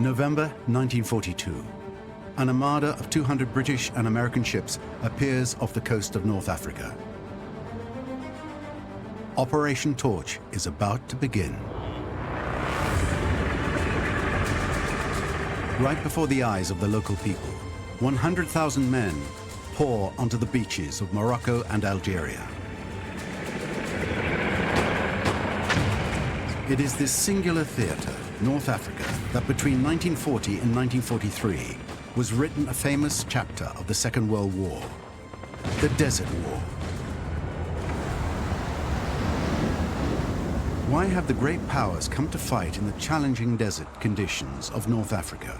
November 1942. An armada of 200 British and American ships appears off the coast of North Africa. Operation Torch is about to begin. Right before the eyes of the local people, 100,000 men pour onto the beaches of Morocco and Algeria. It is this singular theater, North Africa, that between 1940 and 1943 was written a famous chapter of the Second World War, the Desert War. Why have the great powers come to fight in the challenging desert conditions of North Africa,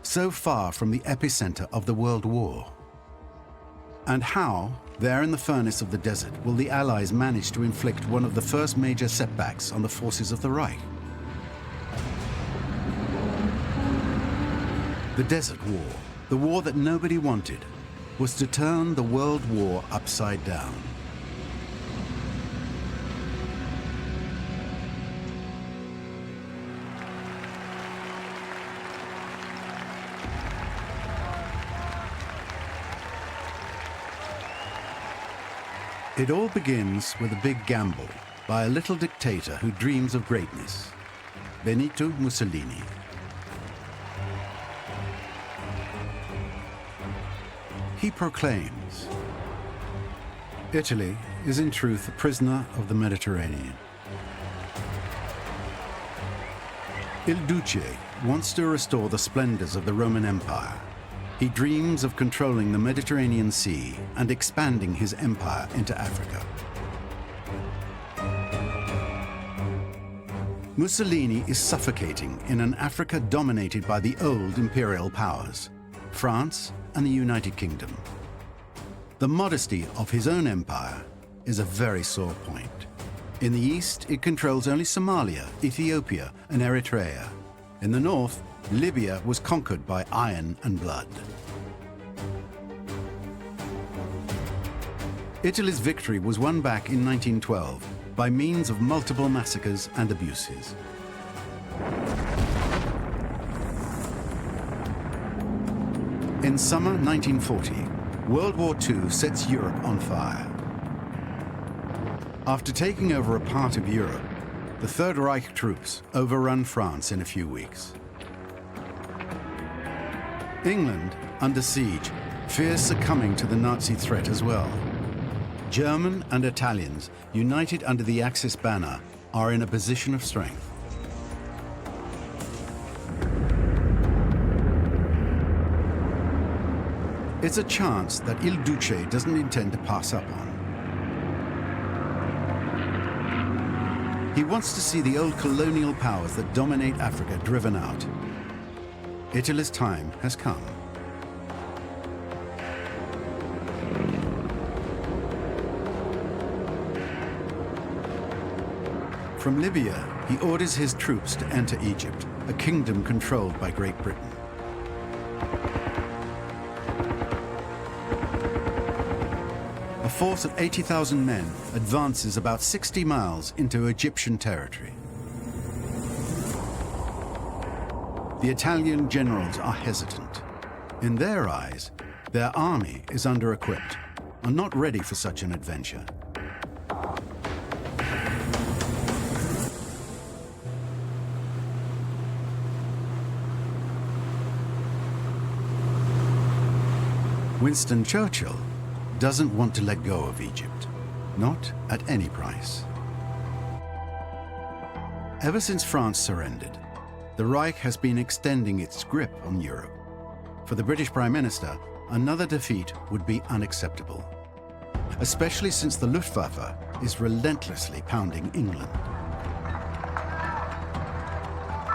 so far from the epicenter of the World War? And how, there in the furnace of the desert, will the Allies manage to inflict one of the first major setbacks on the forces of the Reich? The Desert War, the war that nobody wanted, was to turn the World War upside down. It all begins with a big gamble by a little dictator who dreams of greatness, Benito Mussolini. He proclaims, Italy is in truth a prisoner of the Mediterranean. Il Duce wants to restore the splendors of the Roman Empire. He dreams of controlling the Mediterranean Sea and expanding his empire into Africa. Mussolini is suffocating in an Africa dominated by the old imperial powers, France and the United Kingdom. The modesty of his own empire is a very sore point. In the east, it controls only Somalia, Ethiopia, and Eritrea. In the north, Libya was conquered by iron and blood. Italy's victory was won back in 1912 by means of multiple massacres and abuses. In summer 1940, World War II sets Europe on fire. After taking over a part of Europe, the Third Reich troops overrun France in a few weeks. England, under siege, fears succumbing to the Nazi threat as well. German and Italians, united under the Axis banner, are in a position of strength. It's a chance that Il Duce doesn't intend to pass up on. He wants to see the old colonial powers that dominate Africa driven out. Italy's time has come. From Libya, he orders his troops to enter Egypt, a kingdom controlled by Great Britain. A force of 80,000 men advances about 60 miles into Egyptian territory. The Italian generals are hesitant. In their eyes, their army is under-equipped and not ready for such an adventure. Winston Churchill doesn't want to let go of Egypt, not at any price. Ever since France surrendered, the Reich has been extending its grip on Europe. For the British Prime Minister, another defeat would be unacceptable, especially since the Luftwaffe is relentlessly pounding England.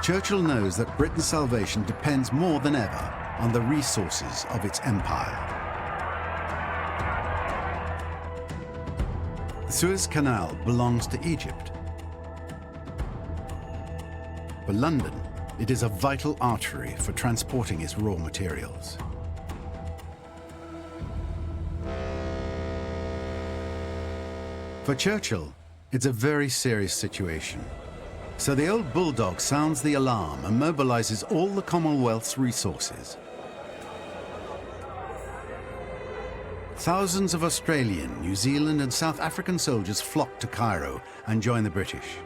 Churchill knows that Britain's salvation depends more than ever on the resources of its empire. The Suez Canal belongs to Egypt. For London, it is a vital artery for transporting its raw materials. For Churchill, it's a very serious situation. So the old bulldog sounds the alarm and mobilizes all the Commonwealth's resources. Thousands of Australian, New Zealand and South African soldiers flock to Cairo and join the British.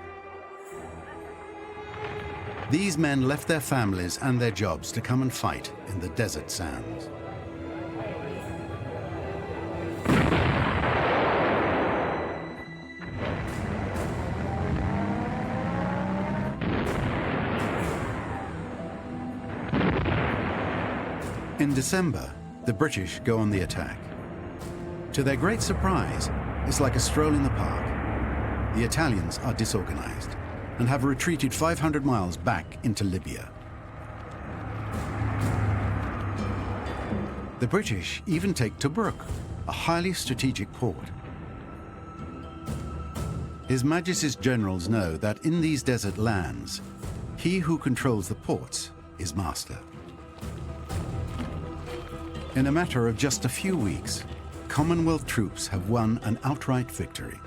These men left their families and their jobs to come and fight in the desert sands. In December, the British go on the attack. To their great surprise, it's like a stroll in the park. The Italians are disorganized and have retreated 500 miles back into Libya. The British even take Tobruk, a highly strategic port. His Majesty's generals know that in these desert lands, he who controls the ports is master. In a matter of just a few weeks, Commonwealth troops have won an outright victory.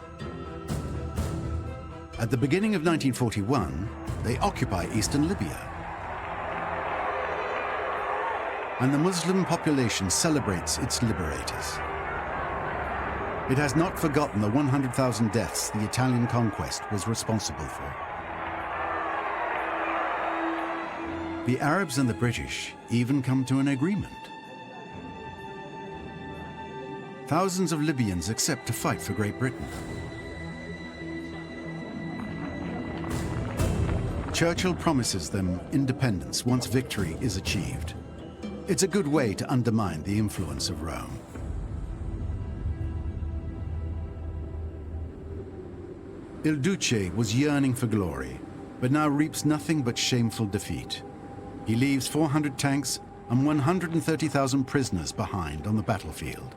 At the beginning of 1941, they occupy eastern Libya. And the Muslim population celebrates its liberators. It has not forgotten the 100,000 deaths the Italian conquest was responsible for. The Arabs and the British even come to an agreement. Thousands of Libyans accept to fight for Great Britain. Churchill promises them independence once victory is achieved. It's a good way to undermine the influence of Rome. Il Duce was yearning for glory, but now reaps nothing but shameful defeat. He leaves 400 tanks and 130,000 prisoners behind on the battlefield.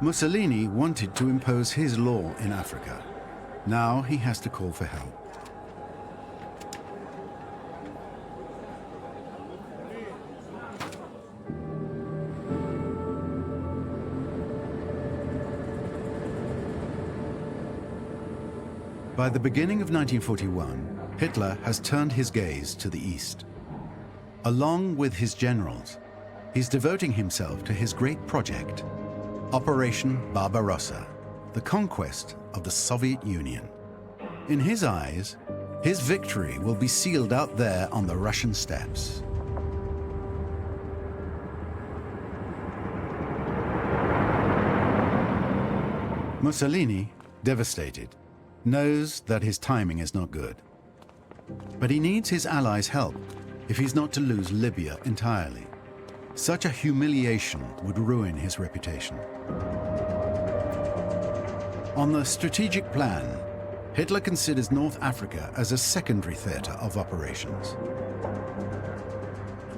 Mussolini wanted to impose his law in Africa. Now he has to call for help. By the beginning of 1941, Hitler has turned his gaze to the east. Along with his generals, he's devoting himself to his great project, Operation Barbarossa, the conquest of the Soviet Union. In his eyes, his victory will be sealed out there on the Russian steppes. Mussolini, devastated, knows that his timing is not good. But he needs his allies' help if he's not to lose Libya entirely. Such a humiliation would ruin his reputation. On the strategic plan, Hitler considers North Africa as a secondary theater of operations.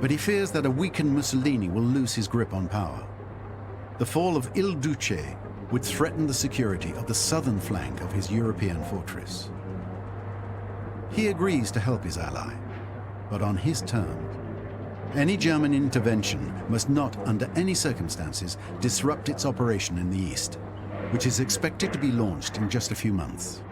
But he fears that a weakened Mussolini will lose his grip on power. The fall of Il Duce would threaten the security of the southern flank of his European fortress. He agrees to help his ally, but on his terms. Any German intervention must not, under any circumstances, disrupt its operation in the east, which is expected to be launched in just a few months.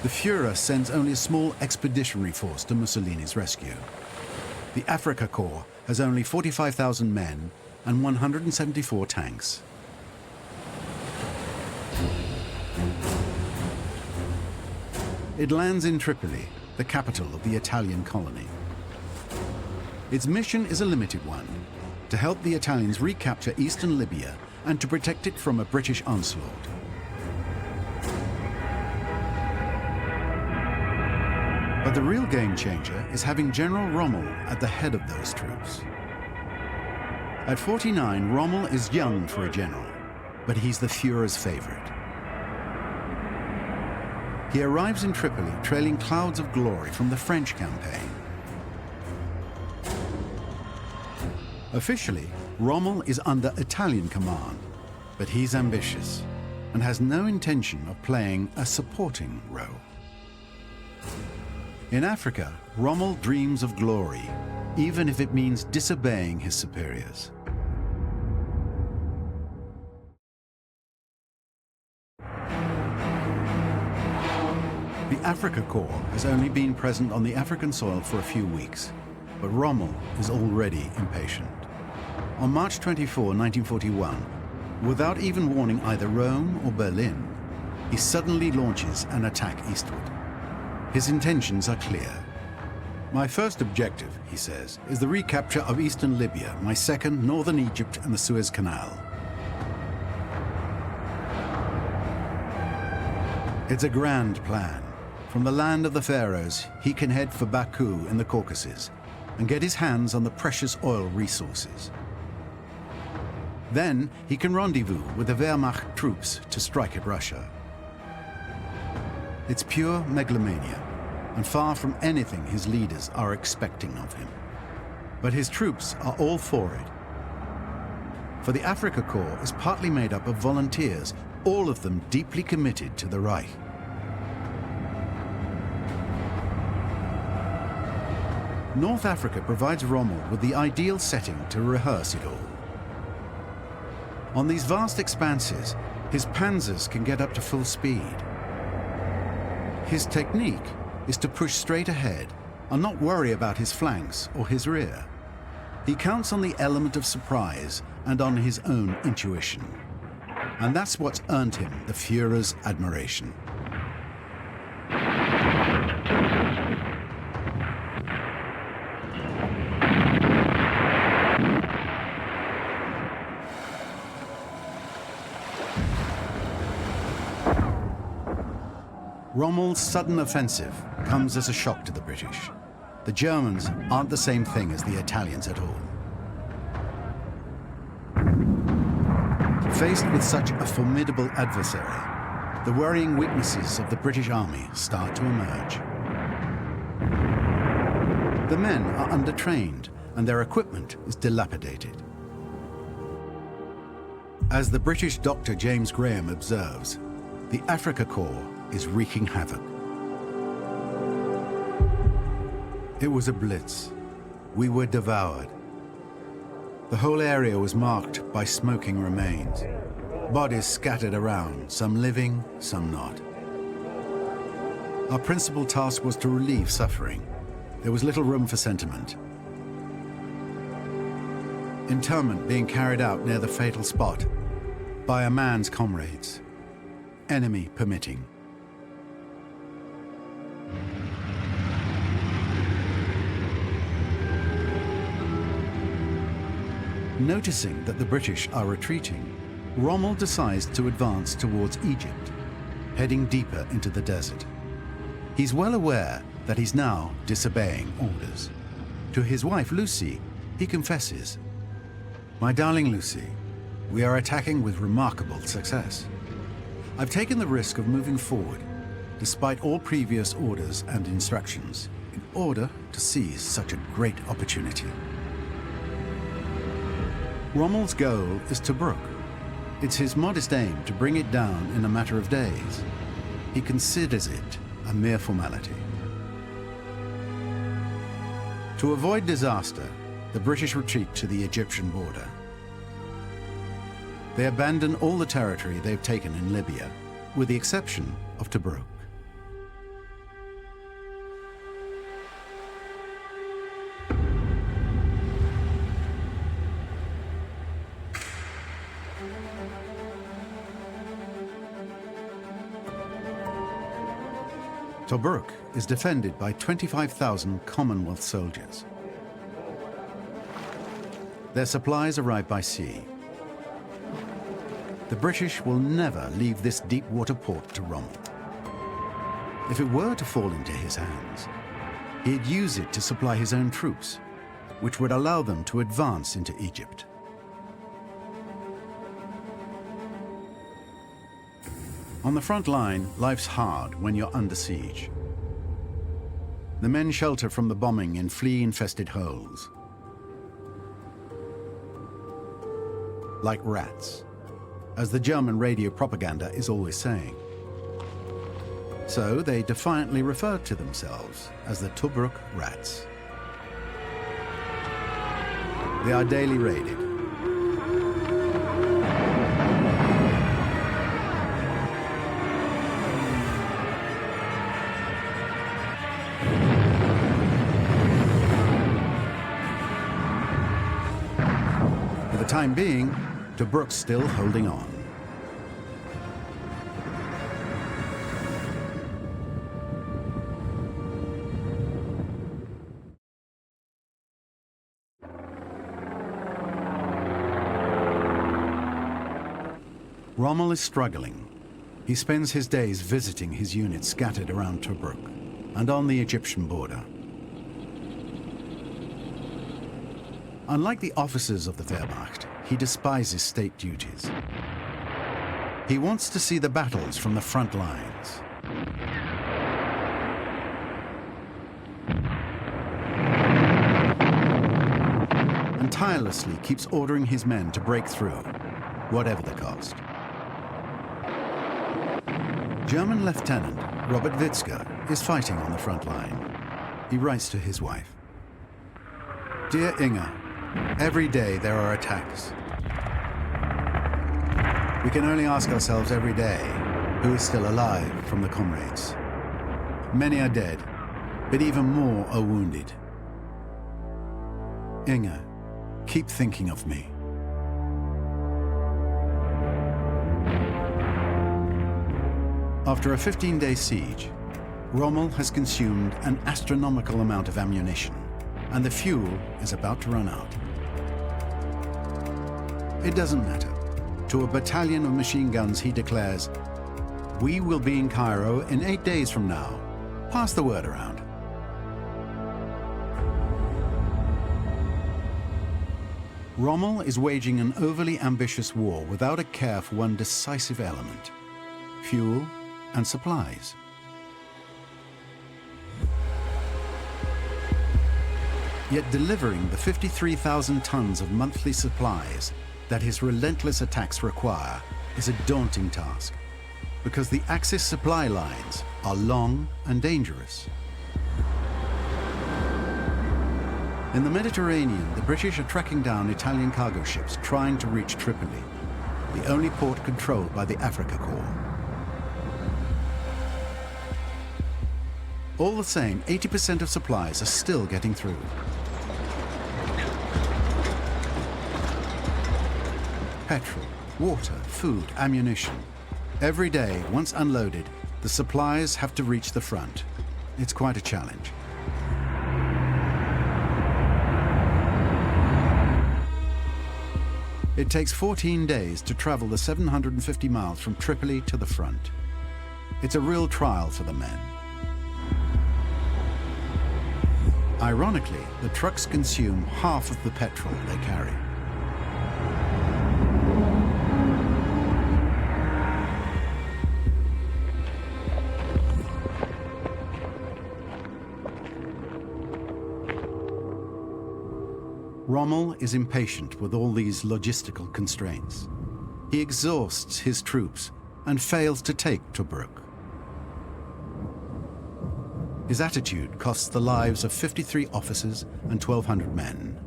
The Führer sends only a small expeditionary force to Mussolini's rescue. The Afrika Korps has only 45,000 men and 174 tanks. It lands in Tripoli, the capital of the Italian colony. Its mission is a limited one, to help the Italians recapture eastern Libya and to protect it from a British onslaught. But the real game changer is having General Rommel at the head of those troops. At 49, Rommel is young for a general, but he's the Führer's favorite. He arrives in Tripoli trailing clouds of glory from the French campaign. Officially, Rommel is under Italian command, but he's ambitious and has no intention of playing a supporting role. In Africa, Rommel dreams of glory, even if it means disobeying his superiors. The Afrika Korps has only been present on the African soil for a few weeks, but Rommel is already impatient. On March 24, 1941, without even warning either Rome or Berlin, he suddenly launches an attack eastward. His intentions are clear. "My first objective," he says, "is the recapture of eastern Libya, my second, northern Egypt and the Suez Canal." It's a grand plan. From the land of the pharaohs, he can head for Baku in the Caucasus and get his hands on the precious oil resources. Then he can rendezvous with the Wehrmacht troops to strike at Russia. It's pure megalomania, and far from anything his leaders are expecting of him. But his troops are all for it. For the Afrika Korps is partly made up of volunteers, all of them deeply committed to the Reich. North Africa provides Rommel with the ideal setting to rehearse it all. On these vast expanses, his panzers can get up to full speed. His technique is to push straight ahead and not worry about his flanks or his rear. He counts on the element of surprise and on his own intuition. And that's what's earned him the Führer's admiration. Rommel's sudden offensive comes as a shock to the British. The Germans aren't the same thing as the Italians at all. Faced with such a formidable adversary, the worrying weaknesses of the British army start to emerge. The men are undertrained and their equipment is dilapidated. As the British Dr. James Graham observes, the Afrika Korps is wreaking havoc. It was a blitz. We were devoured. The whole area was marked by smoking remains, bodies scattered around, some living, some not. Our principal task was to relieve suffering. There was little room for sentiment. Interment being carried out near the fatal spot by a man's comrades, enemy permitting. Noticing that the British are retreating, Rommel decides to advance towards Egypt, heading deeper into the desert. He's well aware that he's now disobeying orders. To his wife, Lucy, he confesses, "My darling Lucy, we are attacking with remarkable success. I've taken the risk of moving forward, despite all previous orders and instructions, in order to seize such a great opportunity." Rommel's goal is Tobruk. It's his modest aim to bring it down in a matter of days. He considers it a mere formality. To avoid disaster, the British retreat to the Egyptian border. They abandon all the territory they've taken in Libya, with the exception of Tobruk. Tobruk is defended by 25,000 Commonwealth soldiers. Their supplies arrive by sea. The British will never leave this deep water port to Rommel. If it were to fall into his hands, he'd use it to supply his own troops, which would allow them to advance into Egypt. On the front line, life's hard when you're under siege. The men shelter from the bombing in flea-infested holes. Like rats, as the German radio propaganda is always saying. So they defiantly refer to themselves as the Tobruk Rats. They are daily raided. For the time being, Tobruk's still holding on. Rommel is struggling. He spends his days visiting his units scattered around Tobruk and on the Egyptian border. Unlike the officers of the Wehrmacht, he despises state duties. He wants to see the battles from the front lines. And tirelessly keeps ordering his men to break through, whatever the cost. German Lieutenant Robert Witzke is fighting on the front line. He writes to his wife, "Dear Inge, every day there are attacks. We can only ask ourselves every day who is still alive from the comrades. Many are dead, but even more are wounded. Inge, keep thinking of me." After a 15-day siege, Rommel has consumed an astronomical amount of ammunition, and the fuel is about to run out. It doesn't matter. To a battalion of machine guns, he declares, "We will be in Cairo in 8 days from now. Pass the word around." Rommel is waging an overly ambitious war without a care for one decisive element: fuel and supplies. Yet delivering the 53,000 tons of monthly supplies that his relentless attacks require is a daunting task, because the Axis supply lines are long and dangerous. In the Mediterranean, the British are tracking down Italian cargo ships trying to reach Tripoli, the only port controlled by the Africa Corps. All the same, 80% of supplies are still getting through. Petrol, water, food, ammunition. Every day, once unloaded, the supplies have to reach the front. It's quite a challenge. It takes 14 days to travel the 750 miles from Tripoli to the front. It's a real trial for the men. Ironically, the trucks consume half of the petrol they carry. Rommel is impatient with all these logistical constraints. He exhausts his troops and fails to take Tobruk. His attitude costs the lives of 53 officers and 1,200 men.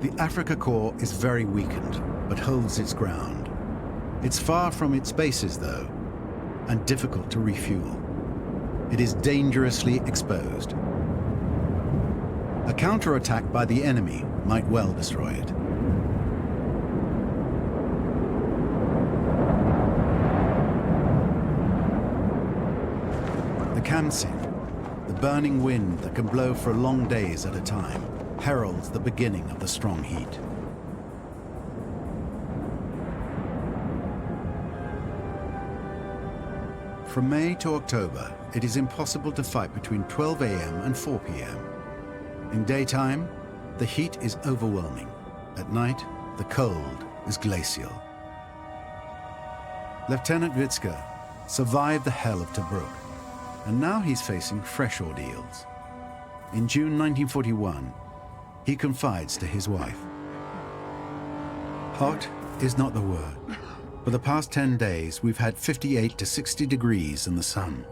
The Africa Corps is very weakened, but holds its ground. It's far from its bases, though, and difficult to refuel. It is dangerously exposed. A counterattack by the enemy might well destroy it. Kamsin, the burning wind that can blow for long days at a time, heralds the beginning of the strong heat. From May to October, it is impossible to fight between 12 a.m. and 4 p.m. In daytime, the heat is overwhelming. At night, the cold is glacial. Lieutenant Witzke survived the hell of Tobruk, and now he's facing fresh ordeals. In June 1941, he confides to his wife. "Hot is not the word. For the past 10 days, we've had 58 to 60 degrees in the sun.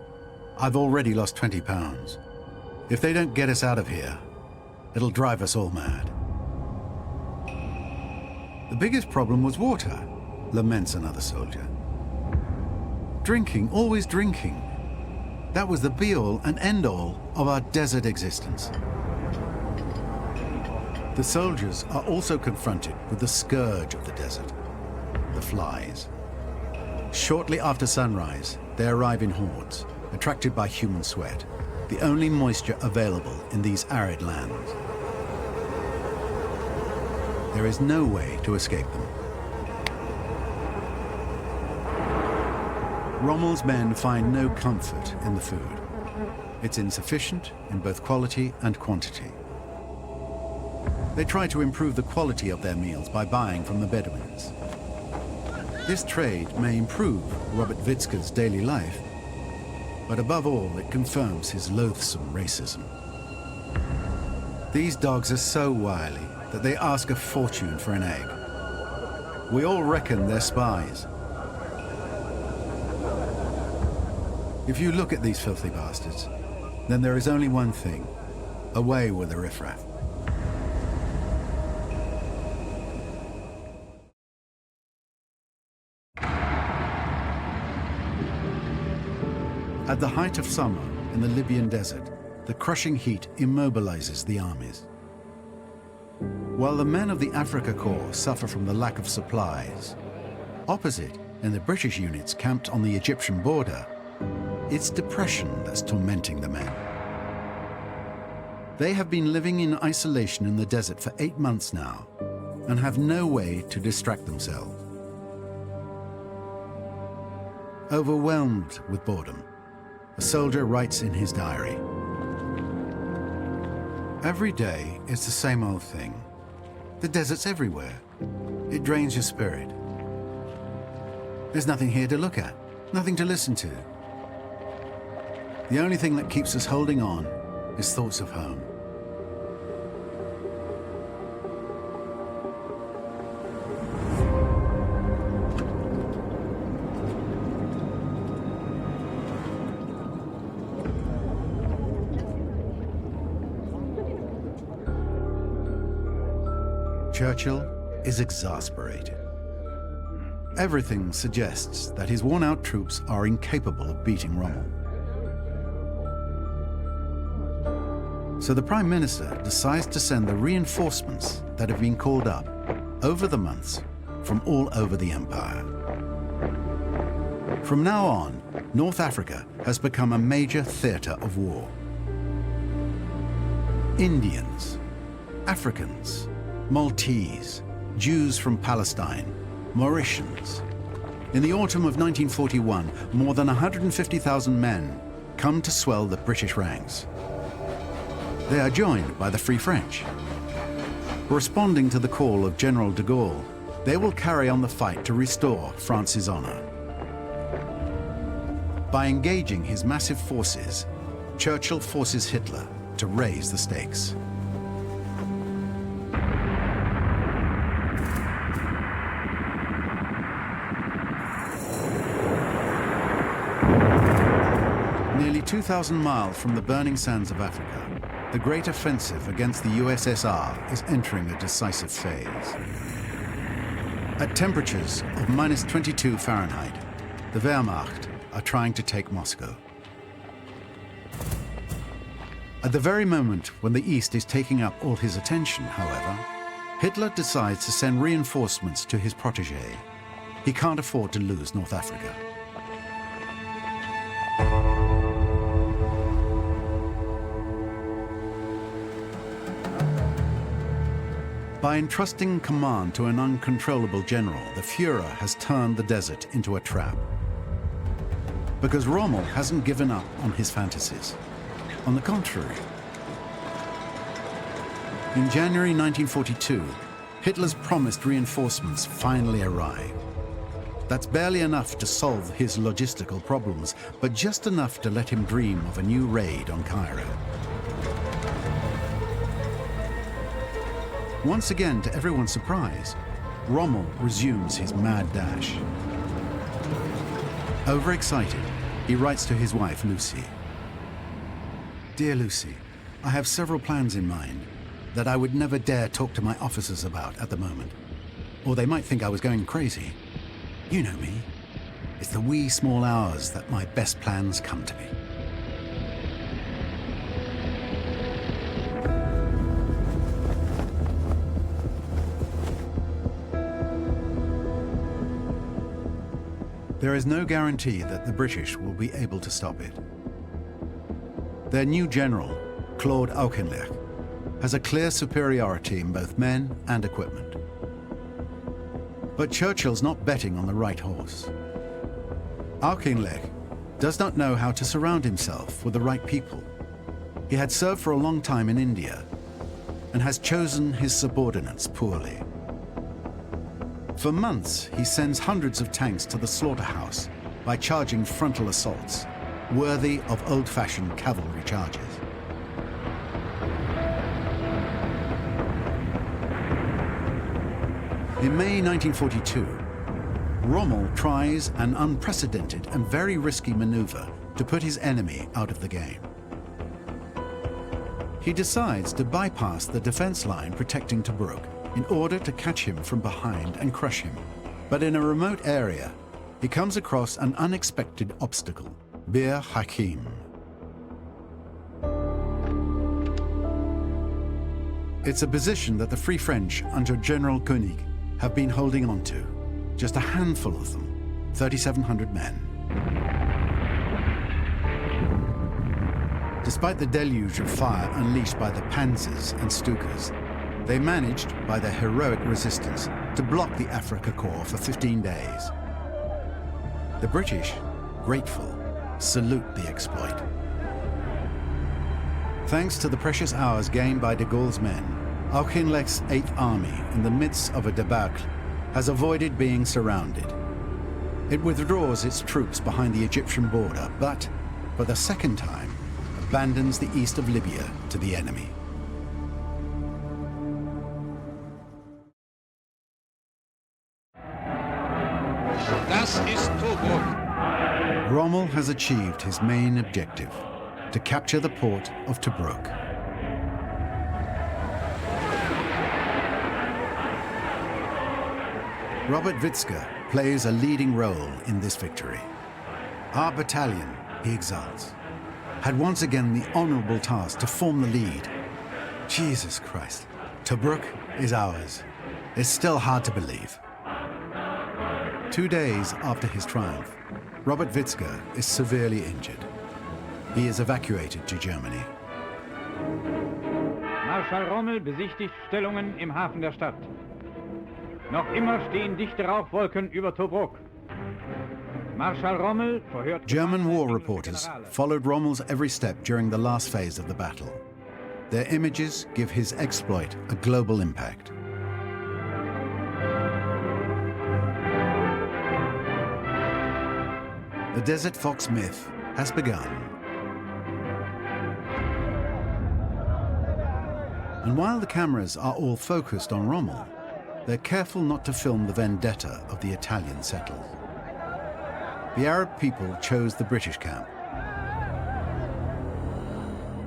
I've already lost 20 pounds. If they don't get us out of here, it'll drive us all mad. The biggest problem was water, laments another soldier. Drinking, always drinking. That was the be-all and end-all of our desert existence. The soldiers are also confronted with the scourge of the desert, the flies. Shortly after sunrise, they arrive in hordes, attracted by human sweat, the only moisture available in these arid lands. There is no way to escape them. Rommel's men find no comfort in the food. It's insufficient in both quality and quantity. They try to improve the quality of their meals by buying from the Bedouins. This trade may improve Robert Witzka's daily life, but above all, it confirms his loathsome racism. These dogs are so wily that they ask a fortune for an egg. We all reckon they're spies. If you look at these filthy bastards, then there is only one thing: away with the riffraff. At the height of summer in the Libyan desert, the crushing heat immobilizes the armies. While the men of the Africa Corps suffer from the lack of supplies, opposite, in the British units camped on the Egyptian border, it's depression that's tormenting the men. They have been living in isolation in the desert for 8 months now and have no way to distract themselves. Overwhelmed with boredom, a soldier writes in his diary, "Every day it's the same old thing. The desert's everywhere. It drains your spirit. There's nothing here to look at, nothing to listen to. The only thing that keeps us holding on is thoughts of home." Churchill is exasperated. Everything suggests that his worn-out troops are incapable of beating Rommel. So the Prime Minister decides to send the reinforcements that have been called up over the months from all over the empire. From now on, North Africa has become a major theatre of war. Indians, Africans, Maltese, Jews from Palestine, Mauritians. In the autumn of 1941, more than 150,000 men come to swell the British ranks. They are joined by the Free French. Responding to the call of General de Gaulle, they will carry on the fight to restore France's honor. By engaging his massive forces, Churchill forces Hitler to raise the stakes. Nearly 2,000 miles from the burning sands of Africa, the great offensive against the USSR is entering a decisive phase. At temperatures of -22 Fahrenheit, the Wehrmacht are trying to take Moscow. At the very moment when the East is taking up all his attention, however, Hitler decides to send reinforcements to his protégé. He can't afford to lose North Africa. By entrusting command to an uncontrollable general, the Führer has turned the desert into a trap. Because Rommel hasn't given up on his fantasies. On the contrary. In January 1942, Hitler's promised reinforcements finally arrive. That's barely enough to solve his logistical problems, but just enough to let him dream of a new raid on Cairo. Once again, to everyone's surprise, Rommel resumes his mad dash. Overexcited, he writes to his wife, Lucy. "Dear Lucy, I have several plans in mind that I would never dare talk to my officers about at the moment, or they might think I was going crazy. You know me. It's the wee small hours that my best plans come to me. There is no guarantee that the British will be able to stop it. Their new general, Claude Auchinleck, has a clear superiority in both men and equipment. But Churchill's not betting on the right horse. Auchinleck does not know how to surround himself with the right people. He had served for a long time in India and has chosen his subordinates poorly. For months, he sends hundreds of tanks to the slaughterhouse by charging frontal assaults, worthy of old-fashioned cavalry charges. In May 1942, Rommel tries an unprecedented and very risky maneuver to put his enemy out of the game. He decides to bypass the defense line protecting Tobruk in order to catch him from behind and crush him. But in a remote area, he comes across an unexpected obstacle, Bir Hakeim. It's a position that the Free French under General Koenig have been holding on to. Just a handful of them, 3,700 men. Despite the deluge of fire unleashed by the Panzers and Stukas, they managed, by their heroic resistance, to block the Afrika Korps for 15 days. The British, grateful, salute the exploit. Thanks to the precious hours gained by de Gaulle's men, Auchinleck's 8th Army, in the midst of a debacle, has avoided being surrounded. It withdraws its troops behind the Egyptian border, but, for the second time, abandons the east of Libya to the enemy. Das ist Tobruk. Rommel has achieved his main objective, to capture the port of Tobruk. Robert Witzke plays a leading role in this victory. Our battalion, he exults, had once again the honorable task to form the lead. Jesus Christ, Tobruk is ours. It's still hard to believe. 2 days after his triumph, Robert Witzke is severely injured. He is evacuated to Germany. Marschall Rommel besichtigt Stellungen im Hafen der Stadt. Noch immer stehen dichte Rauchwolken über Tobruk. Marschall Rommel verhört. German war reporters followed Rommel's every step during the last phase of the battle. Their images give his exploit a global impact. The Desert Fox myth has begun. And while the cameras are all focused on Rommel, they're careful not to film the vendetta of the Italian settlers. The Arab people chose the British camp.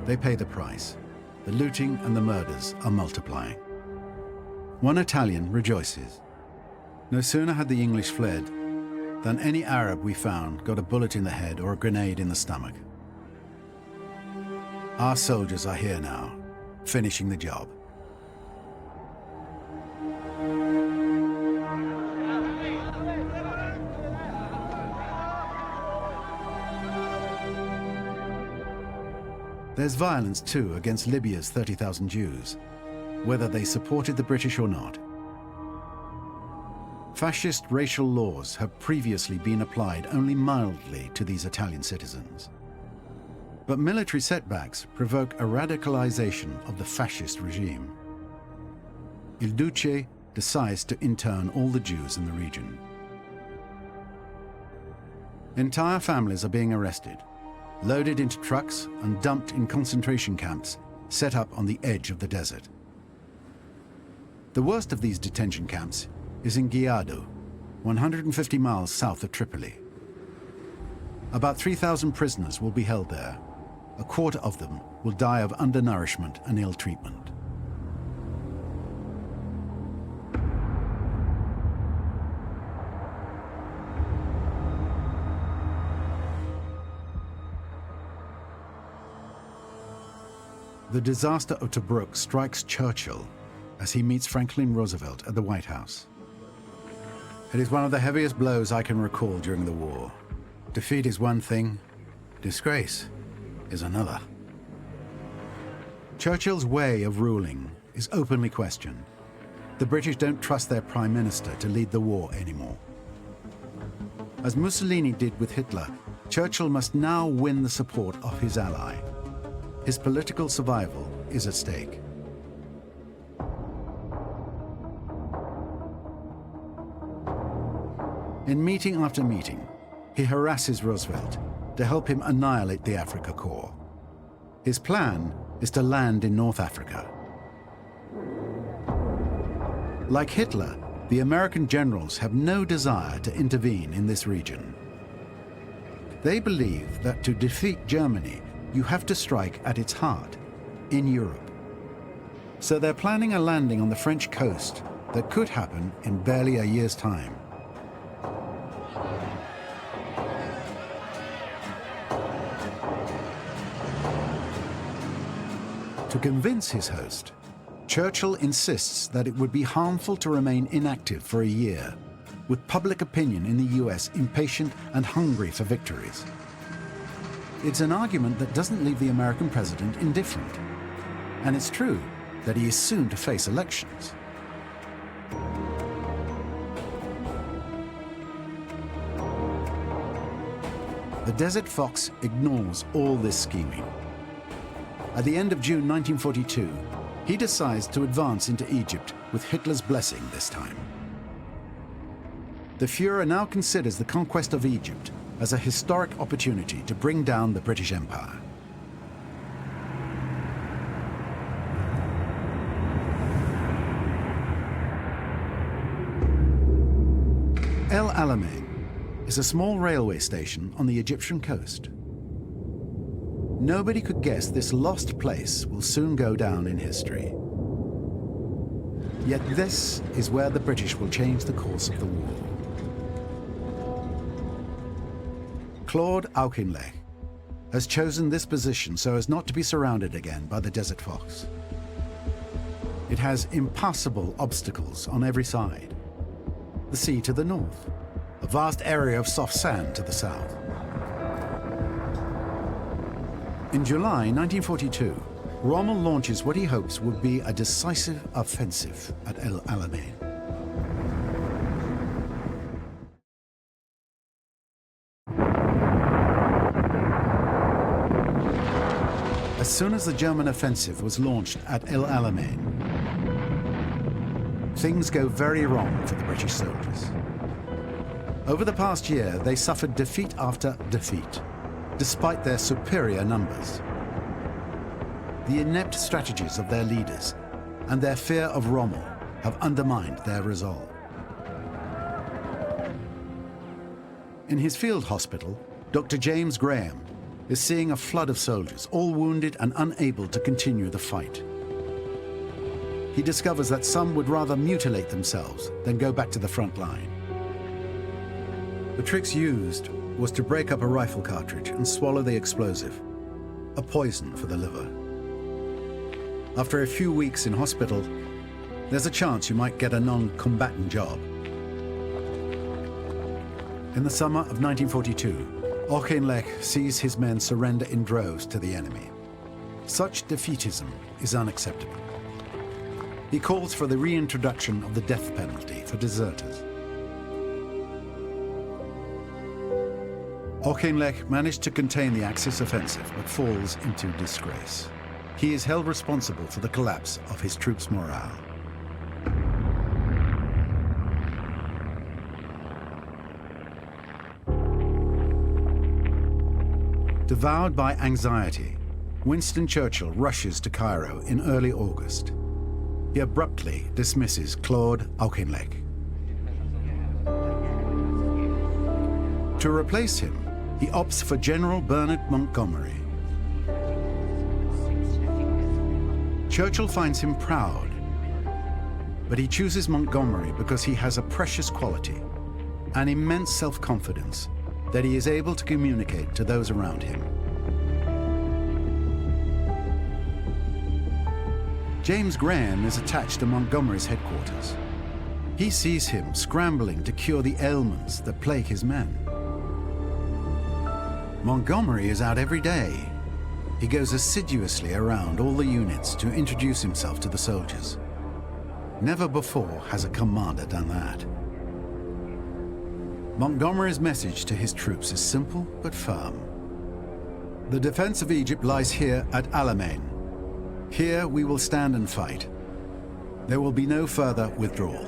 They pay the price. The looting and the murders are multiplying. One Italian rejoices. No sooner had the English fled than any Arab we found got a bullet in the head or a grenade in the stomach. Our soldiers are here now, finishing the job. There's violence too against Libya's 30,000 Jews, whether they supported the British or not. Fascist racial laws have previously been applied only mildly to these Italian citizens. But military setbacks provoke a radicalization of the fascist regime. Il Duce decides to intern all the Jews in the region. Entire families are being arrested, loaded into trucks and dumped in concentration camps set up on the edge of the desert. The worst of these detention camps is in Giado, 150 miles south of Tripoli. About 3,000 prisoners will be held there. a quarter of them will die of undernourishment and ill treatment. The disaster of Tobruk strikes Churchill as he meets Franklin Roosevelt at the White House. It is one of the heaviest blows I can recall during the war. Defeat is one thing, disgrace is another. Churchill's way of ruling is openly questioned. The British don't trust their Prime Minister to lead the war anymore. As Mussolini did with Hitler, Churchill must now win the support of his ally. His political survival is at stake. In meeting after meeting, he harasses Roosevelt to help him annihilate the Afrika Korps. His plan is to land in North Africa. Like Hitler, the American generals have no desire to intervene in this region. They believe that to defeat Germany, you have to strike at its heart, in Europe. So they're planning a landing on the French coast that could happen in barely a year's time. To convince his host, Churchill insists that it would be harmful to remain inactive for a year, with public opinion in the US impatient and hungry for victories. It's an argument that doesn't leave the American president indifferent. And it's true that he is soon to face elections. The Desert Fox ignores all this scheming. At the end of June 1942, he decides to advance into Egypt with Hitler's blessing this time. The Führer now considers the conquest of Egypt as a historic opportunity to bring down the British Empire. El Alamein is a small railway station on the Egyptian coast. Nobody could guess this lost place will soon go down in history. Yet this is where the British will change the course of the war. Claude Auchinleck has chosen this position so as not to be surrounded again by the Desert Fox. It has impassable obstacles on every side. The sea to the north, a vast area of soft sand to the south. In July 1942, Rommel launches what he hopes would be a decisive offensive at El Alamein. As soon as the German offensive was launched at El Alamein, things go very wrong for the British soldiers. Over the past year, they suffered defeat after defeat, despite their superior numbers. The inept strategies of their leaders and their fear of Rommel have undermined their resolve. In his field hospital, Dr. James Graham is seeing a flood of soldiers, all wounded and unable to continue the fight. He discovers that some would rather mutilate themselves than go back to the front line. The tricks used was to break up a rifle cartridge and swallow the explosive, a poison for the liver. After a few weeks in hospital, there's a chance you might get a non-combatant job. In the summer of 1942, Auchinleck sees his men surrender in droves to the enemy. Such defeatism is unacceptable. He calls for the reintroduction of the death penalty for deserters. Auchinleck managed to contain the Axis offensive, but falls into disgrace. He is held responsible for the collapse of his troops' morale. Devoured by anxiety, Winston Churchill rushes to Cairo in early August. He abruptly dismisses Claude Auchinleck. To replace him, he opts for General Bernard Montgomery. Churchill finds him proud, but he chooses Montgomery because he has a precious quality, an immense self-confidence that he is able to communicate to those around him. James Graham is attached to Montgomery's headquarters. He sees him scrambling to cure the ailments that plague his men. Montgomery is out every day. He goes assiduously around all the units to introduce himself to the soldiers. Never before has a commander done that. Montgomery's message to his troops is simple but firm. The defense of Egypt lies here at Alamein. Here we will stand and fight. There will be no further withdrawal.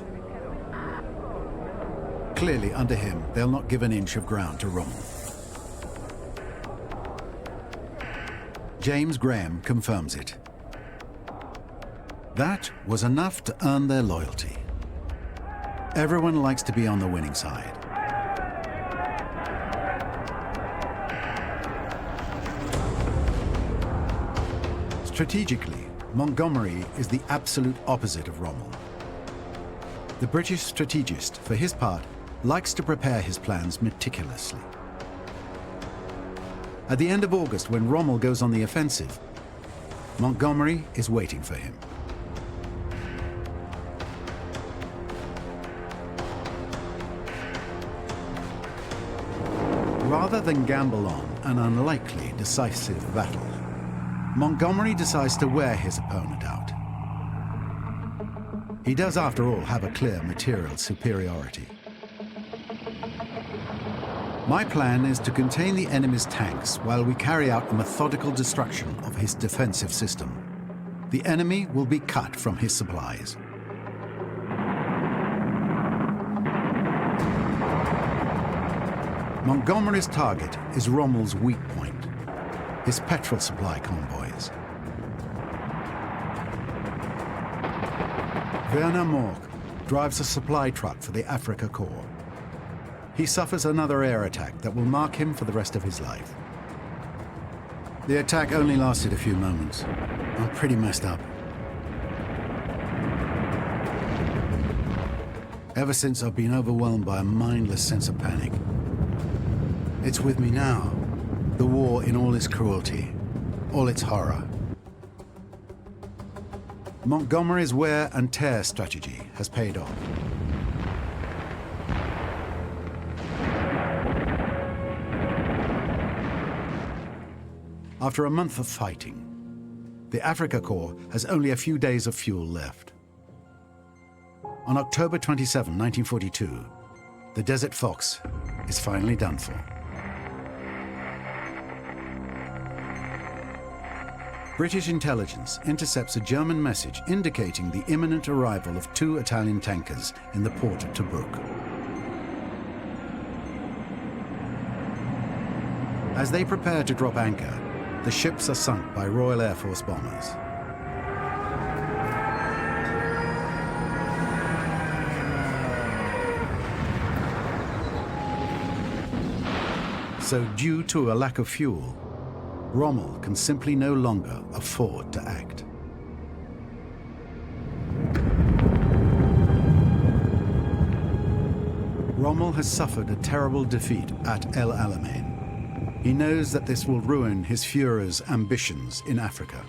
Clearly, under him, they'll not give an inch of ground to Rommel. James Graham confirms it. That was enough to earn their loyalty. Everyone likes to be on the winning side. Strategically, Montgomery is the absolute opposite of Rommel. The British strategist, for his part, likes to prepare his plans meticulously. At the end of August, when Rommel goes on the offensive, Montgomery is waiting for him. Rather than gamble on an unlikely decisive battle, Montgomery decides to wear his opponent out. He does, after all, have a clear material superiority. My plan is to contain the enemy's tanks while we carry out a methodical destruction of his defensive system. The enemy will be cut from his supplies. Montgomery's target is Rommel's weak point, his petrol supply convoys. Werner Morck drives a supply truck for the Afrika Korps. He suffers another air attack that will mark him for the rest of his life. The attack only lasted a few moments. I'm pretty messed up. Ever since I've been overwhelmed by a mindless sense of panic. It's with me now. The war in all its cruelty, all its horror. Montgomery's wear and tear strategy has paid off. After a month of fighting, the Afrika Korps has only a few days of fuel left. On October 27, 1942, the Desert Fox is finally done for. British intelligence intercepts a German message indicating the imminent arrival of 2 Italian tankers in the port of Tobruk. As they prepare to drop anchor, the ships are sunk by Royal Air Force bombers. So, due to a lack of fuel, Rommel can simply no longer afford to act. Rommel has suffered a terrible defeat at El Alamein. He knows that this will ruin his Führer's ambitions in Africa.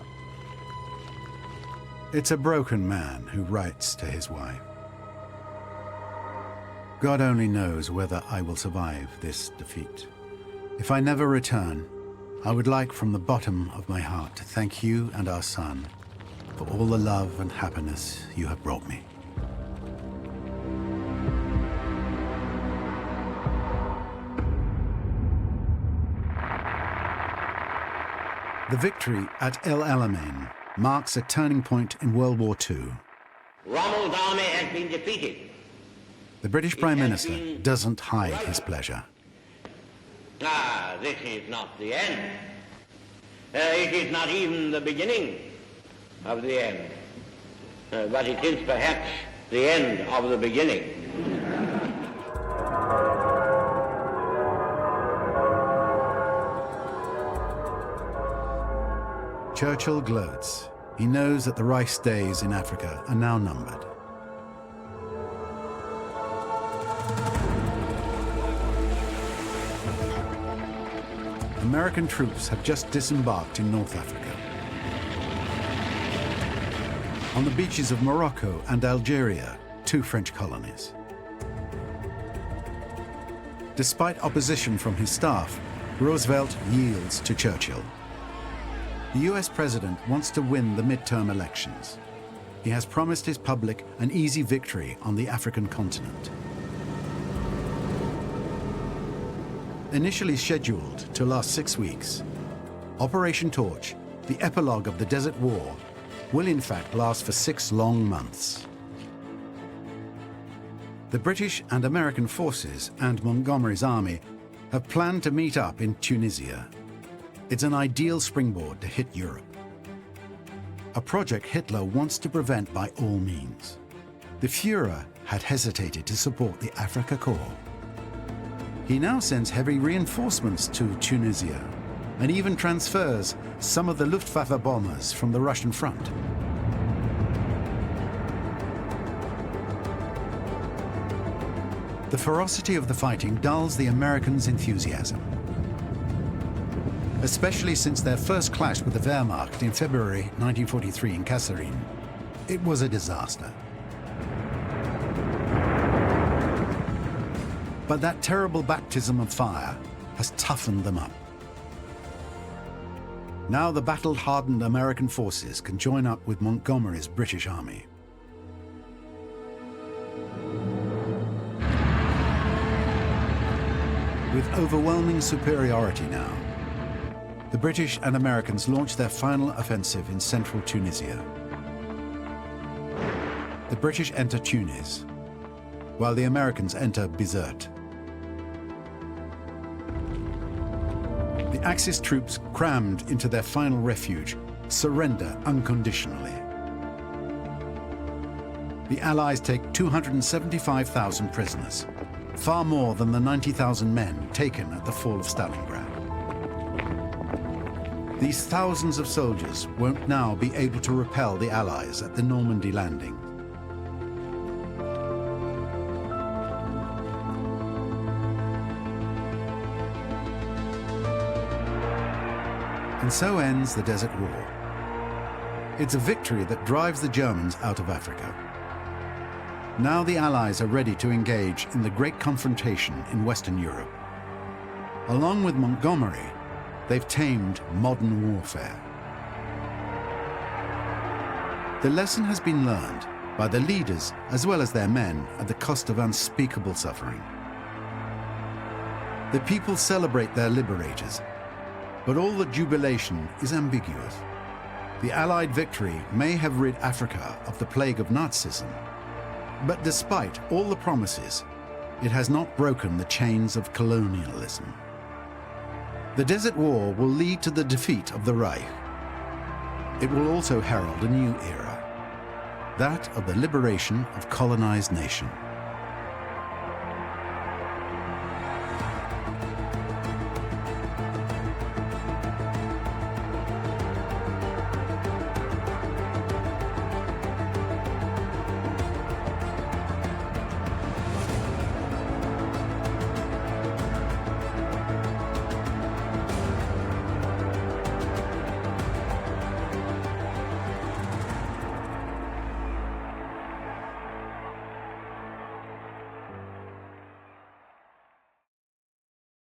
It's a broken man who writes to his wife. God only knows whether I will survive this defeat. If I never return, I would like from the bottom of my heart to thank you and our son for all the love and happiness you have brought me. The victory at El Alamein marks a turning point in World War II. Rommel's army has been defeated. The British Prime Minister doesn't hide his pleasure. This is not the end. It is not even the beginning of the end. But it is perhaps the end of the beginning. Churchill gloats. He knows that the Reich's days in Africa are now numbered. American troops have just disembarked in North Africa. On the beaches of Morocco and Algeria, two French colonies. Despite opposition from his staff, Roosevelt yields to Churchill. The US president wants to win the midterm elections. He has promised his public an easy victory on the African continent. Initially scheduled to last 6 weeks, Operation Torch, the epilogue of the Desert War, will in fact last for 6 long months. The British and American forces and Montgomery's army have planned to meet up in Tunisia. It's an ideal springboard to hit Europe. A project Hitler wants to prevent by all means. The Führer had hesitated to support the Afrika Korps. He now sends heavy reinforcements to Tunisia and even transfers some of the Luftwaffe bombers from the Russian front. The ferocity of the fighting dulls the Americans' enthusiasm, especially since their first clash with the Wehrmacht in February 1943 in Kasserine. It was a disaster. But that terrible baptism of fire has toughened them up. Now the battle-hardened American forces can join up with Montgomery's British army. With overwhelming superiority now, the British and Americans launch their final offensive in central Tunisia. The British enter Tunis, while the Americans enter Bizerte. The Axis troops, crammed into their final refuge, surrender unconditionally. The Allies take 275,000 prisoners, far more than the 90,000 men taken at the fall of Stalingrad. These thousands of soldiers won't now be able to repel the Allies at the Normandy landing. And so ends the Desert War. It's a victory that drives the Germans out of Africa. Now the Allies are ready to engage in the great confrontation in Western Europe. Along with Montgomery, they've tamed modern warfare. The lesson has been learned by the leaders as well as their men at the cost of unspeakable suffering. The people celebrate their liberators, but all the jubilation is ambiguous. The Allied victory may have rid Africa of the plague of Nazism, but despite all the promises, it has not broken the chains of colonialism. The Desert War will lead to the defeat of the Reich. It will also herald a new era, that of the liberation of colonized nations.